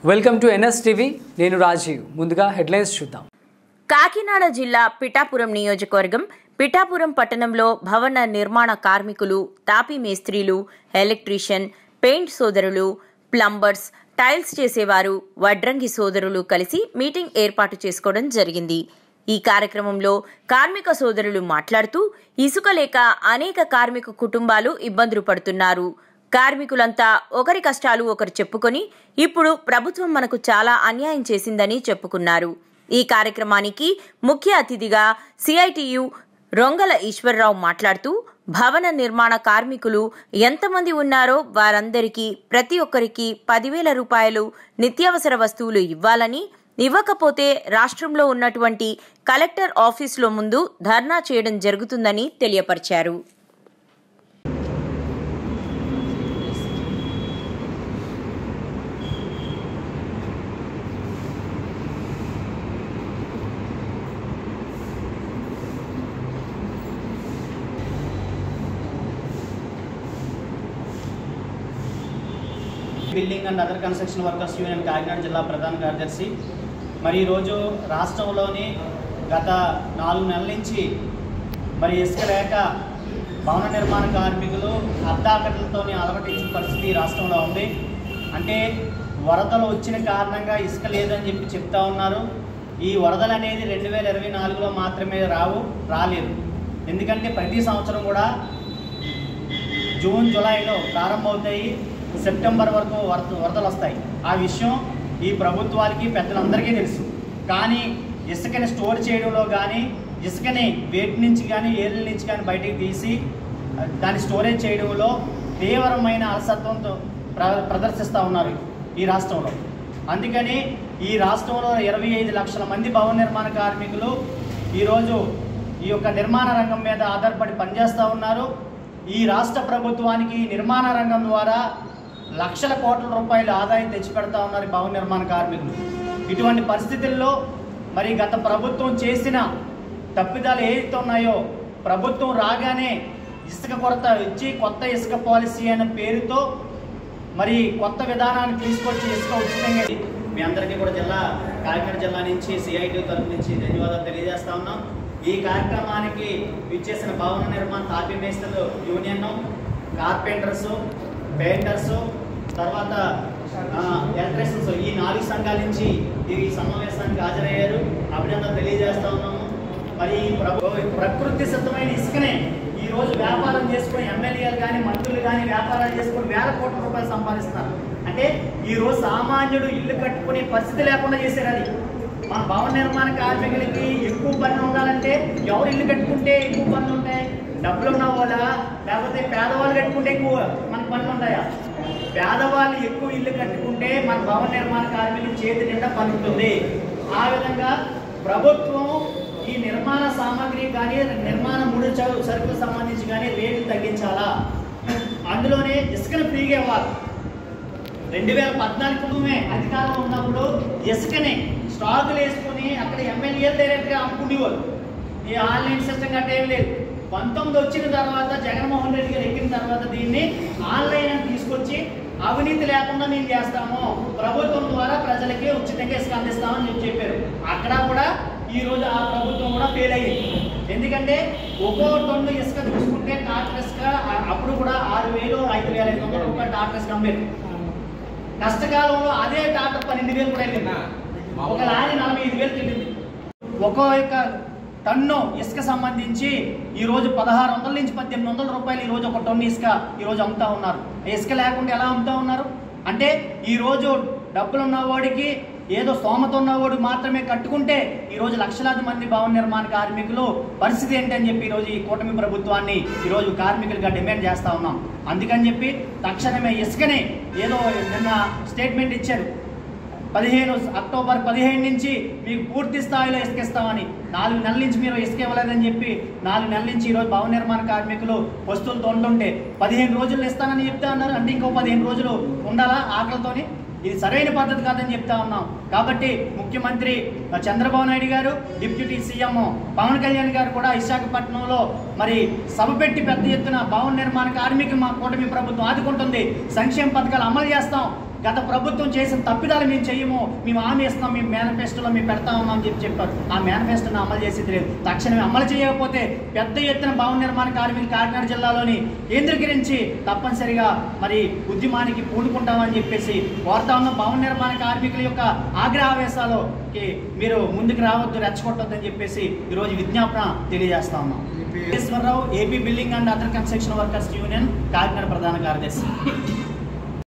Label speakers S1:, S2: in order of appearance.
S1: Welcome to NS TV. నేను రాజీవ్. ముందుగా headlines చూద్దాం.
S2: కాకినాడ జిల్లా పిఠాపురం నియోజకవర్గం పిఠాపురం పట్టణంలో భవన నిర్మాణ కార్మికులు, తాపీ మేస్త్రీలు, ఎలక్ట్రీషియన్, పెయింట్ సోదరులు, ప్లంబర్స్, టైల్స్ చేసేవారు, వడ్రంగి సోదరులు కలిసి మీటింగ్ ఏర్పాటు చేసుకోవడం జరిగింది. ఈ కార్యక్రమంలో కార్మిక సోదరులు మాట్లాడుతూ ఇసుక లేక అనేక కార్మిక కుటుంబాలు ఇబ్బందులు పడుతున్నారు. కార్మికులంతా ఒకరి కష్టాలు ఒకరు చెప్పుకొని ఇప్పుడు ప్రభుత్వం మనకు చాలా అన్యాయం చేసిందని చెప్పుకున్నారు. ఈ కార్యక్రమానికి ముఖ్య అతిథిగా సిఐటియు రొంగల ఈశ్వరరావు మాట్లాడుతూ భవన నిర్మాణ కార్మికులు ఎంతమంది ఉన్నారో వారందరికీ ప్రతి ఒక్కరికి 10,000 రూపాయలు నిత్యావసర వస్తువులు ఇవ్వాలని, ఇవ్వకపోతే రాష్ట్రంలో ఉన్నటువంటి కలెక్టర్ ఆఫీసులో ముందు ధర్నా చేయడం జరుగుతుందని తెలియపరిచారు.
S3: Building and other construction workers union Kakinada జిల్లా ప్రధాన కార్యదర్శి. మరి ఈరోజు రాష్ట్రంలోని గత 4 నెలల నుంచి మరి ఇసుక లేక భవన నిర్మాణ కార్మికులు అద్దాకట్లతో అలవటించిన పరిస్థితి రాష్ట్రంలో ఉంది. అంటే వరదలు వచ్చిన కారణంగా ఇసుక లేదని చెప్పి చెప్తా ఉన్నారు. ఈ వరదలు అనేది 2024లో మాత్రమే రాలేదు. ఎందుకంటే ప్రతి సంవత్సరం కూడా జూన్ జూలైలో ప్రారంభమవుతాయి, సెప్టెంబర్ వరకు వరదలు వస్తాయి. ఆ విషయం ఈ ప్రభుత్వాలకి పెద్దలందరికీ తెలుసు. కానీ ఇసుకని స్టోర్ చేయడంలో కానీ, ఇసుకని వేటి నుంచి కానీ, ఏర్ల నుంచి కానీ బయటికి తీసి దాన్ని స్టోరేజ్ చేయడంలో తీవ్రమైన అలసత్వంతో ప్రదర్శిస్తూ ఉన్నారు ఈ రాష్ట్రంలో. అందుకని ఈ రాష్ట్రంలో 25 లక్షల మంది భవన నిర్మాణ కార్మికులు ఈరోజు ఈ యొక్క నిర్మాణ రంగం మీద ఆధారపడి పనిచేస్తూ ఉన్నారు. ఈ రాష్ట్ర ప్రభుత్వానికి నిర్మాణ రంగం ద్వారా లక్షల కోట్ల రూపాయల ఆదాయం తెచ్చిపెడతా ఉన్నారు భవన నిర్మాణ కార్మికులు. ఇటువంటి పరిస్థితుల్లో మరి గత ప్రభుత్వం చేసిన తప్పిదాలు ఏవైతే ఉన్నాయో, ప్రభుత్వం రాగానే ఇసుక కొరత ఇచ్చి కొత్త ఇసుక పాలసీ అనే పేరుతో మరి కొత్త విధానాన్ని తీసుకొచ్చి ఇసుక ఉచితంగా మీ అందరికీ కూడా కాకినాడ జిల్లా నుంచి సిఐటి తరఫు నుంచి ధన్యవాదాలు తెలియజేస్తా ఉన్నాం. ఈ కార్యక్రమానికి ఇచ్చేసిన భవన నిర్మాణ తాపీ మేస్త్రులు యూనియన్, కార్పెంటర్సు, పెయింటర్సు, తర్వాత ఎలక్ట్రీషియన్స్, ఈ 4 సంఘాల నుంచి ఈ సమావేశానికి హాజరయ్యారు. అభినందనలు తెలియజేస్తా ఉన్నాము. మరి ప్రకృతి సిద్ధమైన ఇసుకనే ఈరోజు వ్యాపారం చేసుకుని ఎమ్మెల్యేలు కానీ, మంత్రులు కానీ వ్యాపారాలు చేసుకుని వేల కోట్ల రూపాయలు సంపాదిస్తున్నారు. అంటే ఈరోజు సామాన్యుడు ఇల్లు కట్టుకునే పరిస్థితి లేకుండా చేశారు. అది మన భవన నిర్మాణ కార్మికులకి ఎక్కువ పన్ను ఉండాలంటే ఎవరు ఇల్లు కట్టుకుంటే ఎక్కువ పన్ను ఉంటాయి? డబ్బులు ఉన్న వాళ్ళ, లేకపోతే పేదవాళ్ళు కట్టుకుంటే ఎక్కువ మనకు పన్ను ఉంటాయా? పేదవాళ్ళు ఎక్కువ ఇల్లు కట్టుకుంటే మన భవన నిర్మాణ కార్మికులు చేతి నిండా పన్ను ఉంటుంది. ఆ విధంగా ప్రభుత్వం ఈ నిర్మాణ సామాగ్రి కానీ, నిర్మాణ ముడి సరుకులకు సంబంధించి కానీ రేట్లు తగ్గించాలా? అందులోనే ఇసుకను ఫ్రీగా ఇవ్వాలి. 2014 అధికారంలో ఉన్నప్పుడు ఇసుకని స్టాకులు వేసుకుని అక్కడ ఎమ్మెల్యేలు డైరెక్ట్గా అమ్ముకునేవారు. ఈ ఆన్లైన్ సిస్టమ్ గట్ట ఏం లేదు. 19 వచ్చిన తర్వాత జగన్మోహన్ రెడ్డి గారు ఎక్కిన తర్వాత దీన్ని ఆన్లైన్ అని తీసుకొచ్చి అవినీతి లేకుండా మేము చేస్తాము, ప్రభుత్వం ద్వారా ప్రజలకి ఉచితంగా ఇసుక అందిస్తామని చెప్పారు. అక్కడ కూడా ఈరోజు ఆ ప్రభుత్వం కూడా ఫెయిల్ అయ్యింది. ఎందుకంటే ఒక్కో టన్ను ఇసుక చూసుకుంటే టాటర్ ఇసుక అప్పుడు కూడా 6,000, 5,500 రూపాయలు టాటర్ ఇసుక అమ్మేది. కష్టకాలంలో అదే టాటర్ 12,000 కూడా వెళ్ళింది. ఒక లారీ 45,000 వెళ్ళింది. ఒక్కొక్క టన్ను ఇసుక సంబంధించి ఈరోజు 1,600 నుంచి 1,800 రూపాయలు ఈరోజు ఒక టన్ను ఇసుక ఈరోజు అమ్ముతా ఉన్నారు. ఇసుక లేకుండా ఎలా అమ్ముతా ఉన్నారు అంటే, ఈరోజు డబ్బులు ఉన్నవాడికి, ఏదో స్తోమత ఉన్నవాడు మాత్రమే కట్టుకుంటే ఈరోజు లక్షలాది మంది భవన నిర్మాణ కార్మికులు పరిస్థితి ఏంటని చెప్పి ఈరోజు ఈ కూటమి ప్రభుత్వాన్ని ఈరోజు కార్మికులుగా డిమాండ్ చేస్తూ ఉన్నాం. అందుకని చెప్పి తక్షణమే ఇసుకనే, ఏదో నిన్న స్టేట్మెంట్ ఇచ్చారు, అక్టోబర్ 15 నుంచి మీకు పూర్తి స్థాయిలో ఇసుక ఇస్తామని. 4 నెలల నుంచి మీరు ఇసుక ఇవ్వలేదని చెప్పి 4 నెలల నుంచి ఈరోజు భవన నిర్మాణ కార్మికులు వస్తువులు తొంటుంటే 15 రోజులు ఇస్తానని చెప్తా ఉన్నారు. అంటే ఇంకో 15 రోజులు ఉండాలా ఆకలితోని? ఇది సరైన పద్ధతి కాదని చెప్తా ఉన్నాం. కాబట్టి ముఖ్యమంత్రి చంద్రబాబు నాయుడు గారు, డిప్యూటీ సీఎం పవన్ కళ్యాణ్ గారు కూడా విశాఖపట్నంలో మరి సభ పెట్టి పెద్ద ఎత్తున భవన నిర్మాణ కార్మికులు మా కూటమి ప్రభుత్వం ఆదుకుంటుంది, సంక్షేమ పథకాలు అమలు చేస్తాం, గత ప్రభుత్వం చేసిన తప్పిదాలు మేము చెయ్యము, మేము హామీ ఇస్తాం, మేము మేనిఫెస్టోలో మేము పెడతా ఉన్నాం అని చెప్పారు. ఆ మేనిఫెస్టోను అమలు చేసేది లేదు. తక్షణమే అమలు చేయకపోతే పెద్ద ఎత్తున భవన నిర్మాణ కార్మికులు కాకినాడ జిల్లాలోని కేంద్రీకరించి తప్పనిసరిగా మరి ఉద్యమానికి పూనుకుంటామని చెప్పేసి కోరుతా ఉన్న భవన నిర్మాణ కార్మికుల యొక్క ఆగ్రహావేశాలకి మీరు ముందుకు రావద్దు, రెచ్చగొట్టొద్దని చెప్పేసి ఈరోజు విజ్ఞాపన తెలియజేస్తా ఉన్నాం. Eswararao, AP building and other construction workers union Kakinada ప్రధాన కార్యదర్శి.